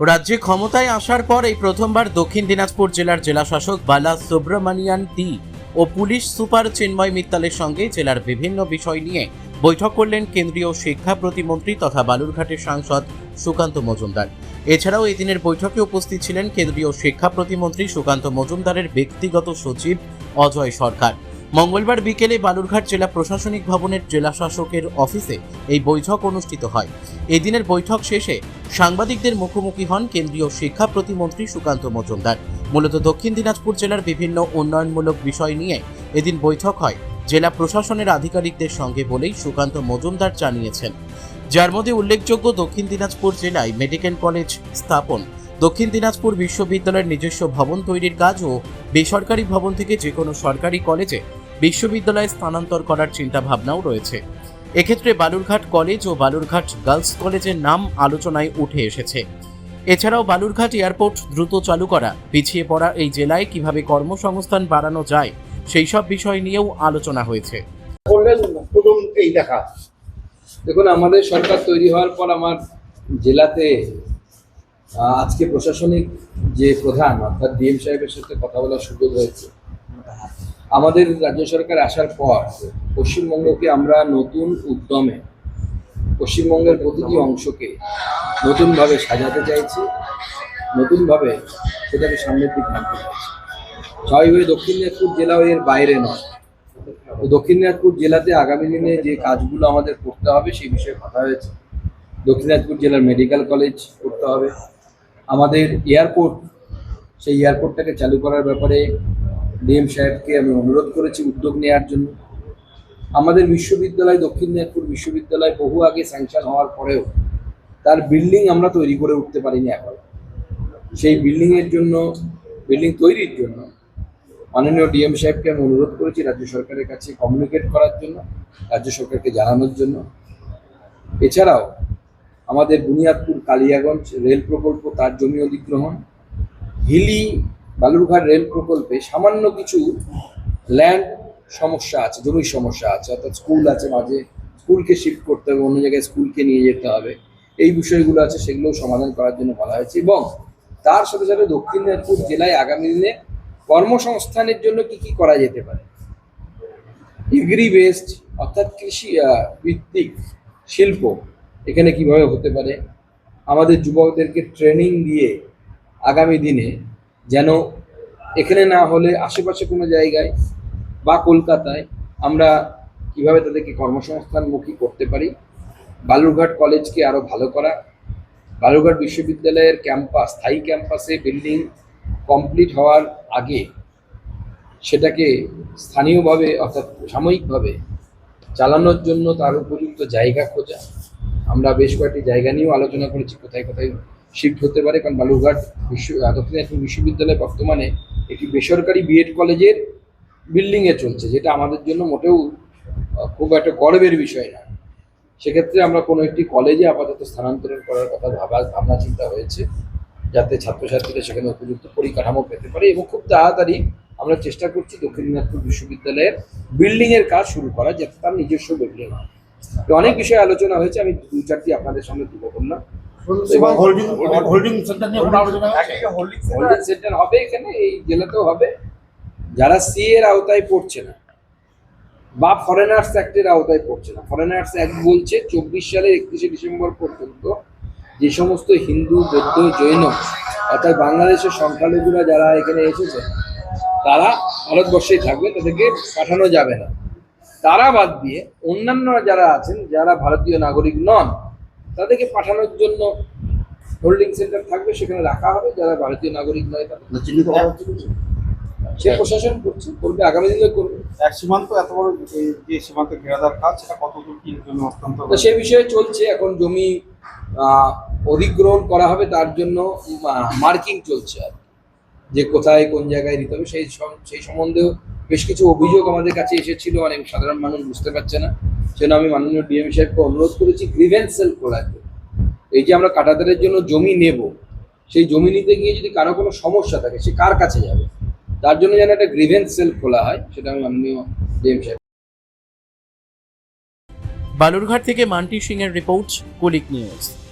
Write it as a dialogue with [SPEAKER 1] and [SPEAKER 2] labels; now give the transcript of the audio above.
[SPEAKER 1] রাজ্যে ক্ষমতায় আসার পর এই প্রথমবার দক্ষিণ দিনাজপুর জেলার জেলাশাসক বালা সুব্রমণিয়ান টি ও পুলিশ সুপার চিন্ময় মিত্তালের সঙ্গে জেলার বিভিন্ন বিষয় নিয়ে বৈঠক করলেন কেন্দ্রীয় শিক্ষা প্রতিমন্ত্রী তথা বালুরঘাটের সাংসদ সুকান্ত মজুমদার। এছাড়াও এই দিনের বৈঠকে উপস্থিত ছিলেন কেন্দ্রীয় শিক্ষা প্রতিমন্ত্রী সুকান্ত মজুমদারের ব্যক্তিগত সচিব অজয় সরকার। মঙ্গলবার বিকেলে বালুরঘাট জেলা প্রশাসনিক ভবনের জেলাশাসকের অফিসে এই বৈঠক অনুষ্ঠিত হয়। এই দিনের বৈঠক শেষে সাংবাদিকদের মুখোমুখি হন কেন্দ্রীয় শিক্ষা প্রতিমন্ত্রী সুকান্ত মজুমদার। মূলত দক্ষিণ দিনাজপুর জেলার বিভিন্ন উন্নয়নমূলক বিষয় নিয়ে এদিন বৈঠক হয় জেলা প্রশাসনের আধিকারিকদের সঙ্গে বলেই সুকান্ত মজুমদার জানিয়েছেন, যার মধ্যে উল্লেখযোগ্য দক্ষিণ দিনাজপুর জেলায় মেডিকেল কলেজ স্থাপন, দক্ষিণ দিনাজপুর বিশ্ববিদ্যালয়ের নিজস্ব ভবন তৈরির কাজ ও বেসরকারি ভবন থেকে যে কোনো সরকারি কলেজে বিশ্ববিদ্যালয়ে স্থানান্তর করার চিন্তাভাবনাও রয়েছে। এক্ষেত্রে বালুরঘাট কলেজ ও বালুরঘাট গার্লস কলেজের নাম আলোচনায় উঠে এসেছে। এছাড়াও বালুরঘাট এয়ারপোর্ট দ্রুত চালু করা, পিছিয়ে পড়া এই জেলায় কিভাবে কর্মসংস্থান বাড়ানো যায় সেই সব বিষয় নিয়েও আলোচনা হয়েছে।
[SPEAKER 2] দেখুন, আমাদের সরকার তৈরি হওয়ার পর আমার জেলাতে আজকে প্রশাসনিক যে প্রধান অর্থাৎ ডিএম সাহেবের সাথে কথা বলার সুযোগ হয়েছে। আমাদের রাজ্য সরকার আসার পর পশ্চিমবঙ্গকে আমরা নতুন উদ্যমে পশ্চিমবঙ্গের প্রতিটি অংশকে নতুনভাবে সাজাতে চাইছি, নতুনভাবে সেটাকে সামনের দিকে আনতে চাইছি। স্বাভাবিকভাবে দক্ষিণ দিনাজপুর জেলাও এর বাইরে নয়। তো দক্ষিণ দিনাজপুর জেলাতে আগামী দিনে যে কাজগুলো আমাদের করতে হবে সেই বিষয়ে কথা হয়েছে। দক্ষিণ দিনাজপুর জেলার মেডিকেল কলেজ করতে হবে, আমাদের এয়ারপোর্ট, সেই এয়ারপোর্টটাকে চালু করার ব্যাপারে ডিএম সাহেবকে আমি অনুরোধ করেছি উদ্যোগ নেওয়ার জন্য। আমাদের বিশ্ববিদ্যালয়, দক্ষিণ দিনাজপুর বিশ্ববিদ্যালয় বহু আগে স্যাংশন হওয়ার পরেও তার বিল্ডিং আমরা তৈরি করে উঠতে পারিনি এখন। সেই বিল্ডিং তৈরির জন্য মাননীয় ডিএম সাহেবকে আমি অনুরোধ করেছি রাজ্য সরকারের কাছে কমিউনিকেট করার জন্য, রাজ্য সরকারকে জানানোর জন্য। এছাড়াও আমাদের বুনিয়াদপুর কালিয়াগঞ্জ রেল প্রকল্প, তার জমি অধিগ্রহণ, হিলি বালুরঘাট রেল প্রকল্পে সামান্য কিছু ল্যান্ড সমস্যা আছে, জমির সমস্যা আছে, অর্থাৎ স্কুল আছে, মাঝে স্কুলকে শিফট করতে হবে, অন্য জায়গায় স্কুলকে নিয়ে যেতে হবে, এই বিষয়গুলো আছে, সেগুলো সমাধান করার জন্য বলা হয়েছে। এবং তার সাথে সাথে দক্ষিণ দিনাজপুর জেলায় আগামী দিনে কর্মসংস্থানের জন্য কি কি করা যেতে পারে, এগ্রি বেসড অর্থাৎ কৃষি ভিত্তিক শিল্প এখানে কিভাবে হতে পারে, আমাদের যুবকদেরকে ট্রেনিং দিয়ে আগামী দিনে যেন এখানে না হলে আশেপাশে কোনো জায়গায় বা কলকাতায় আমরা কিভাবে তাদেরকে কর্মসংস্থানমুখী করতে পারি, বালুরঘাট কলেজকে আরও ভালো করা, বালুরঘাট বিশ্ববিদ্যালয়ের ক্যাম্পাস, স্থায়ী ক্যাম্পাসে বিল্ডিং কমপ্লিট হওয়ার আগে সেটাকে স্থানীয়ভাবে অর্থাৎ সাময়িকভাবে চালানোর জন্য তার উপযুক্ত জায়গা খোঁজা। আমরা বেশ কয়েকটি জায়গা নিয়েও আলোচনা করেছি কোথায় কোথায় শিফট হতে পারে, কারণ বালুরঘাট দক্ষিণ দিনাজপুর বিশ্ববিদ্যালয় বর্তমানে একটি বেসরকারি বিএড কলেজের বিল্ডিংয়ে চলছে, যেটা আমাদের জন্য মোটেও খুব একটা গর্বের বিষয় না। সেক্ষেত্রে আমরা কোনো একটি কলেজে আপাতত স্থানান্তরণ করার কথা ভাবনা চিন্তা হয়েছে, যাতে ছাত্রছাত্রীরা সেখানে উপযুক্ত পরিকাঠামো পেতে পারে। এবং খুব তাড়াতাড়ি আমরা চেষ্টা করছি দক্ষিণ দিনাজপুর বিশ্ববিদ্যালয়ের বিল্ডিংয়ের কাজ শুরু করা, যাতে তার নিজস্ব বিল্ডিং হয়। তো অনেক বিষয়ে আলোচনা হয়েছে, আমি দুই চারটি আপনাদের সামনে তুলে ধরলাম।
[SPEAKER 3] হোল্ডিং
[SPEAKER 2] সেন্টার হবে এখানে, এই জেলাতেও হবে। যারা সি এর আওতায় পড়ছে না বা ফরেনার্স অ্যাক্টের আওতায় পড়ছে না, ফরেনার্স অ্যাক্ট বলছে 24 সালের 31শে ডিসেম্বর পর্যন্ত যে সমস্ত হিন্দু, বৌদ্ধ, জৈন অর্থাৎ বাংলাদেশের সংখ্যালঘুরা যারা এখানে এসেছে তারা ভারতবর্ষেই থাকবে, তাদেরকে পাঠানো যাবে না। তারা বাদ দিয়ে অন্যান্য যারা আছেন, যারা ভারতীয় নাগরিক নন, তাদেরকে পাঠানোর জন্য হোল্ডিং সেন্টার থাকবে, সেখানে রাখা হবে। যারা ভারতীয় নাগরিক নয় তাদের সে প্রশাসন করবে, আগামী দিনে করবে।
[SPEAKER 3] এক সীমান্ত, এত বড় যে সীমান্ত ঘেরা দেওয়ার কাজ, সেটা কতদূর কি জন্য হস্তান্তর?
[SPEAKER 2] তো সে বিষয়ে চলছে, এখন জমি অধিগ্রহণ করা হবে, তার জন্য মার্কিং চলছে আর যে কোথায় কোন জায়গায় দিতে হবে। সেই সম্বন্ধেও বেশ কিছু অভিযোগ আমাদের কাছে এসেছিল, অনেক সাধারণ মানুষ বুঝতে পারছে না। সেজন্য আমি মাননীয় ডিএম সাহেবকে অনুরোধ করেছি গ্রিভেন্স সেল খোলার জন্য। এই যে আমরা কাঁটাতারের জন্য জমি নেব, সেই জমি নিতে গিয়ে যদি কারো কোনো সমস্যা থাকে, সে কার কাছে যাবে, তার জন্য যেন একটা গ্রিভেন্স সেল খোলা হয়, সেটা আমি মাননীয় ডিএম সাহেব।
[SPEAKER 1] বালুরঘাট থেকে মান্টি সিং এর রিপোর্ট, কুলিক নিউজ।